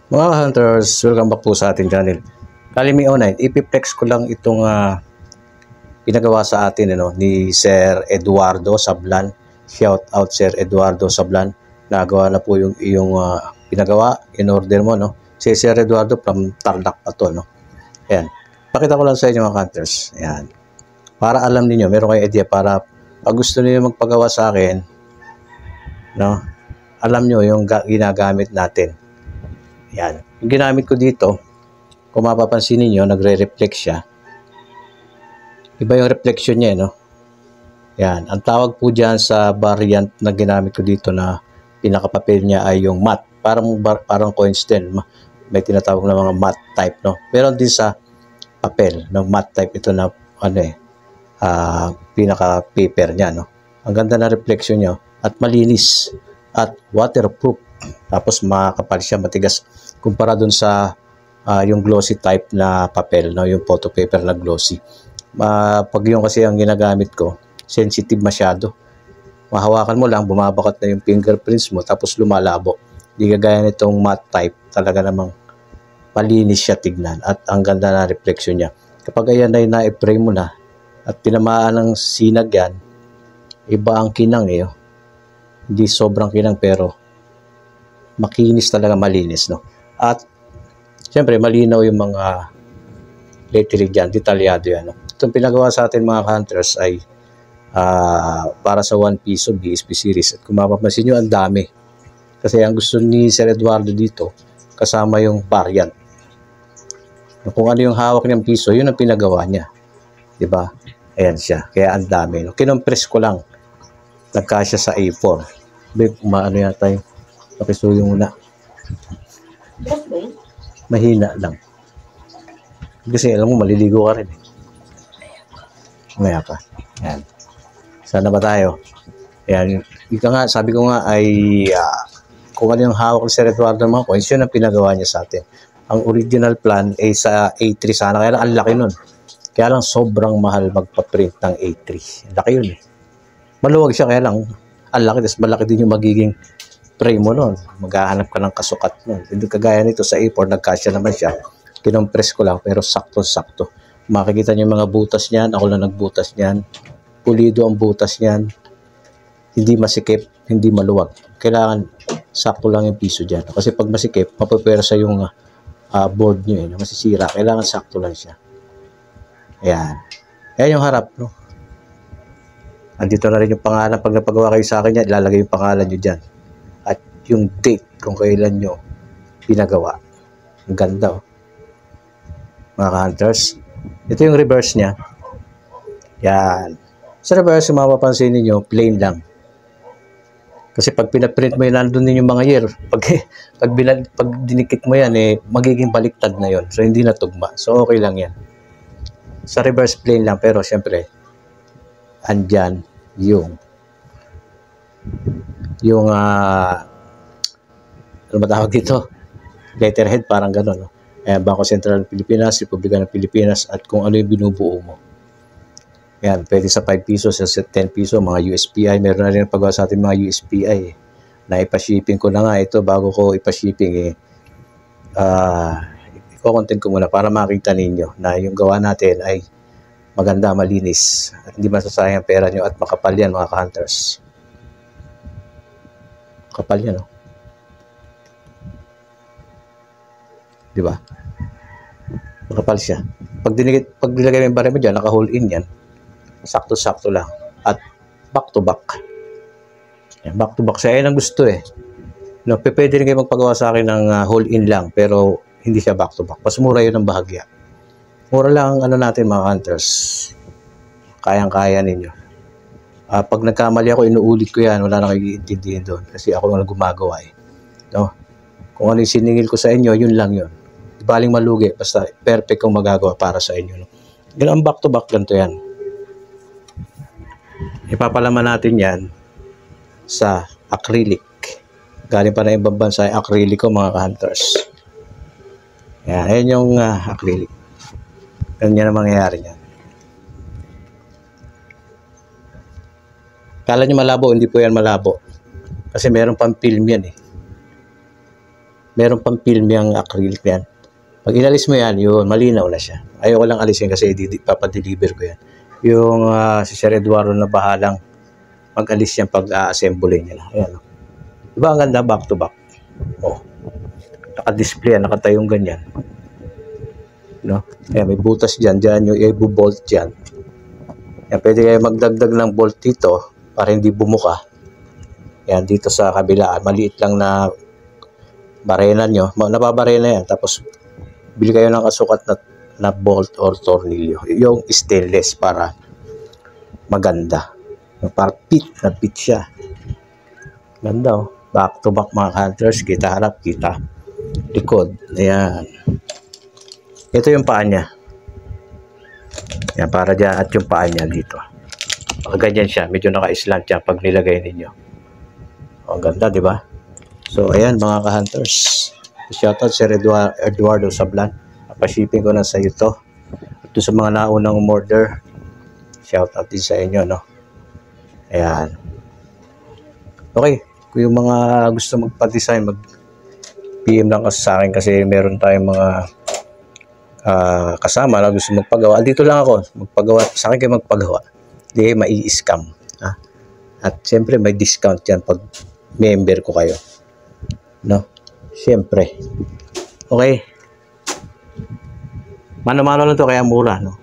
Mga hunters, welcome back po sa ating channel. Kalimi online, ipiplex ko lang itong pinagawa sa atin ni Sir Eduardo Sablan. Shout out Sir Eduardo Sablan. Nagawa na po yung iyong pinagawa, in order mo, no? Si Sir Eduardo from Tarlac pa to, no? Ayan. Pakita ko lang sa inyo mga hunters. Ayan. Para alam niyo, meron kayong idea para pag gusto niyo magpagawa sa akin, no? Alam niyo yung ginagamit natin. Yan. Yung ginamit ko dito, kung mapapansin niyo, nagre-reflect siya. Iba yung reflection niya, no? Yan. Ang tawag po dyan sa variant na ginamit ko dito na pinakapapel niya ay yung matte. Parang coins din. May tinatawag na mga matte type, no? Pero din sa papel, no? Matte type ito na, pinaka-paper niya, no? Ang ganda na reflection niya at malinis at waterproof. Tapos makakapal siya, matigas kumpara dun sa yung glossy type na papel, no? Yung photo paper na glossy. Pag yung kasi ang ginagamit ko, sensitive masyado. Mahawakan mo lang, bumabakat na yung fingerprints mo, tapos lumalabo. Hindi kagaya nitong matte type, talaga namang malinis siya tignan at ang ganda na reflection niya. Kapag ayan ay na-frame mo na at tinamaan ng sinag yan, iba ang kinang oh. Hindi sobrang kinang pero makinis talaga, malinis, no? At siyempre malinaw yung mga lettering dyan, detalyado yan, no? Itong pinagawa sa atin mga hunters ay para sa 1 piso BSP series. At kung mapapansin nyo, ang dami. Kasi ang gusto ni Sir Eduardo dito, kasama yung variant. Kung ano yung hawak niyang piso, yun ang pinagawa niya. Diba? Ayan siya. Kaya ang dami, no? Kinompress ko lang. Nagkasya sa A4. Maano yata yung pakisuyo muna. Mahina lang. Kasi alam mo, maliligo ka rin. Maya pa. Ayan. Sana ba tayo? Ayan. Ika nga, sabi ko nga ay kung ano yung hawak ni Sir Eduardo ng mga coins, yun ang pinagawa niya sa atin. Ang original plan ay sa A3 sana. Kaya lang, ang laki nun. Kaya lang, sobrang mahal magpa-print ng A3. Laki yun eh. Maluwag siya, kaya lang, ang laki. Tapos malaki din yung magiging frame mo nun. Maghahanap ka ng kasukat nun. Hindi kagaya nito sa A4, nagkasya naman siya. Kinompress ko lang, pero sakto-sakto. Makikita niyo yung mga butas niyan. Ako lang nagbutas niyan. Pulido ang butas niyan. Hindi masikip, hindi maluwag. Kailangan sakto lang yung piso dyan. Kasi pag masikip, mapapersa yung board niyo. Masisira. Kailangan sakto lang siya. Ayan. Ayan yung harap, no? Andito na rin yung pangalan. Pag napagawa kayo sa akin yan, ilalagay yung pangalan nyo dyan. At yung date kung kailan nyo pinagawa. Ang ganda, oh. Mga hunters. Ito yung reverse niya. Yan. Sa reverse, kung mapapansin niyo, plain lang. Kasi pag pinaprint mo yun, nandun din yung mga year. Pag dinikit mo yan, magiging baliktad na yon. So, hindi natugma. So, okay lang yan. Sa reverse, plain lang. Pero, syempre, andyan yung ano ba tawag dito? Letterhead, parang gano'n, no? Bangko Sentral ng Pilipinas, Republika ng Pilipinas, at kung ano yung binubuo mo. Yan, pwede sa 5 pesos, sa 10 pesos, mga USPI. Meron na rin pagawa sa ating mga USPI. Na ipa-shipping ko na nga ito bago ko ipa-shipping. I-content ko muna para makita ninyo na yung gawa natin ay maganda, malinis. At hindi masasayang pera nyo at makapal yan mga ka-hunters. Makapal yan, no? Diba? Makapal siya. Pag nilagay mo yung baril mo dyan, naka-hold in yan. Sakto-sakto lang. At back to back. Yan, back to back siya. Yan ang gusto eh. No, pwede rin kayo magpagawa sa akin ng hold in lang, pero hindi siya back to back. Mas mura yun ang bahagya. Mura lang ang ano natin mga hunters. Kayang-kaya ninyo. Pag nagkamali ako, inuulit ko yan. Wala na kayo iintindihin doon. Kasi ako lang gumagawa eh. No? Kung ano yung siningil ko sa inyo, yun lang yun. Di baling malugi. Basta perfect kong magagawa para sa inyo. No? Ganun ang back to back lang to yan. Ipapalaman natin yan sa acrylic. Galing pa na ibang bansa yung acrylic ko mga hunters. Ayan yung acrylic. Ganyan ang mangyayari niyan. Kala nyo malabo, hindi po yan malabo. Kasi meron pang film yan eh. meron pang film yung acrylic yan. Pag inalis mo yan, yun, malinaw na siya. Ayoko lang alisin kasi papadeliver ko yan. Yung si Sir Eduardo na bahalang mag-alis yan pag a-assemble niya na. Ayan. Diba ang ganda, back to back. Oh. Naka-display yan, nakatayong ganyan. No? Ayan, may butas dyan, dyan yung i-bolt dyan. Ayan, pwede kayo magdagdag ng bolt dito para hindi bumuka. Ayan, dito sa kabila, maliit lang na barena nyo. Nababarena yan, tapos bili kayo ng kasukat na bolt or tornilyo. Yung stainless para maganda. Para na fit siya. Ganda oh. Back to back mga hunters. Kita harap, kita likod. Ayan. Ito yung paa niya. Ayan, para dyan. At yung paa niya dito. Ganyan siya. Medyo naka-slant siya pag nilagay ninyo. Ang ganda, di ba? So, ayan mga ka-hunters. Shoutout Sir Eduardo Sablan. Napashipping ko na sa iyo to. At sa mga naunang umorder, shoutout din sa inyo, no? Ayan. Okay. Kung yung mga gusto magpa-design, mag-PM lang kasi sa akin kasi meron tayong mga kasama na gusto magpagawa. Dito lang ako. Magpagawa. Sa akin kayo magpagawa. Hindi mai-scam. Ha? At siyempre may discount yan pag member ko kayo. No? Siyempre. Okay. Mano-mano lang to kaya mura, no?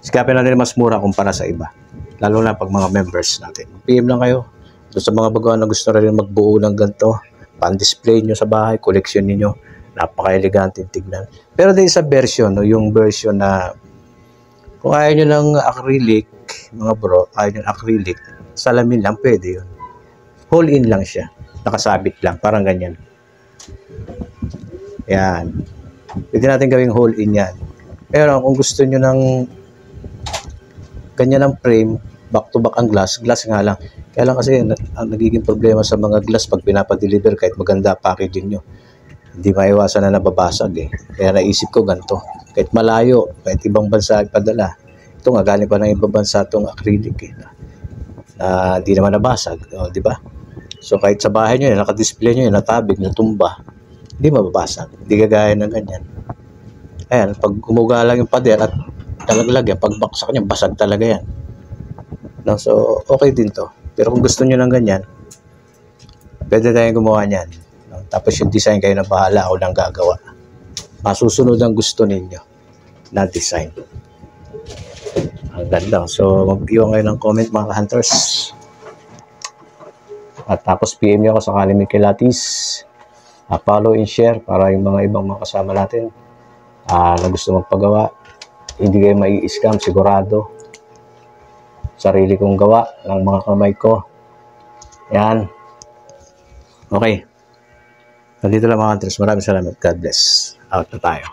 Sikapin natin mas mura kumpara sa iba. Lalo na pag mga members natin. PM lang kayo. So, sa mga baguhan na gusto rin magbuo ng ganito, pan-display nyo sa bahay, collection niyo, napaka-elegante tignan. Pero din sa version, no, yung version na kung ayaw nyo ng acrylic, mga bro, ayaw nyo ng acrylic, salamin lang, pwede yun. Hole in lang siya. Nakasabit lang, parang ganyan. Yan. Pwede natin gawing hole in yan. Pero kung gusto nyo ng ganyan ang frame, back to back ang glass nga lang. Kaya lang kasi ang nagiging problema sa mga glass pag pinapa-deliver kahit maganda packaging nyo, hindi maiwasan na nababasag eh. Kaya naisip ko ganito, kahit malayo, kahit ibang bansa ipadala. Ito nga, galing pa ng ibang bansa itong acrylic eh, na di naman nabasag, di ba? So kahit sa bahay nyo, naka-display nyo, natabig, natumba, hindi mababasag, hindi gagaya ng ganyan. Ayan, pag umuga lang yung pader at talaglag yan, pagbaksak niya, basag talaga yan. No, so, okay din to. Pero kung gusto nyo ng ganyan, pwede tayong gumawa niyan. No? Tapos yung design kayo na bahala, ako lang gagawa. Masusunod ang gusto ninyo na design. Ang ganda. So, mag-iwan kayo ng comment mga hunters. At tapos PM nyo ako sa Kalimik Kilatis. Follow and share para yung mga ibang mga kasama natin na gusto magpagawa. Hindi kayo mai-scam, sigurado. Sarili kong gawa ng mga kamay ko. Yan. Okay. Nandito lang mga hunters. Maraming salamat. God bless. Out na tayo.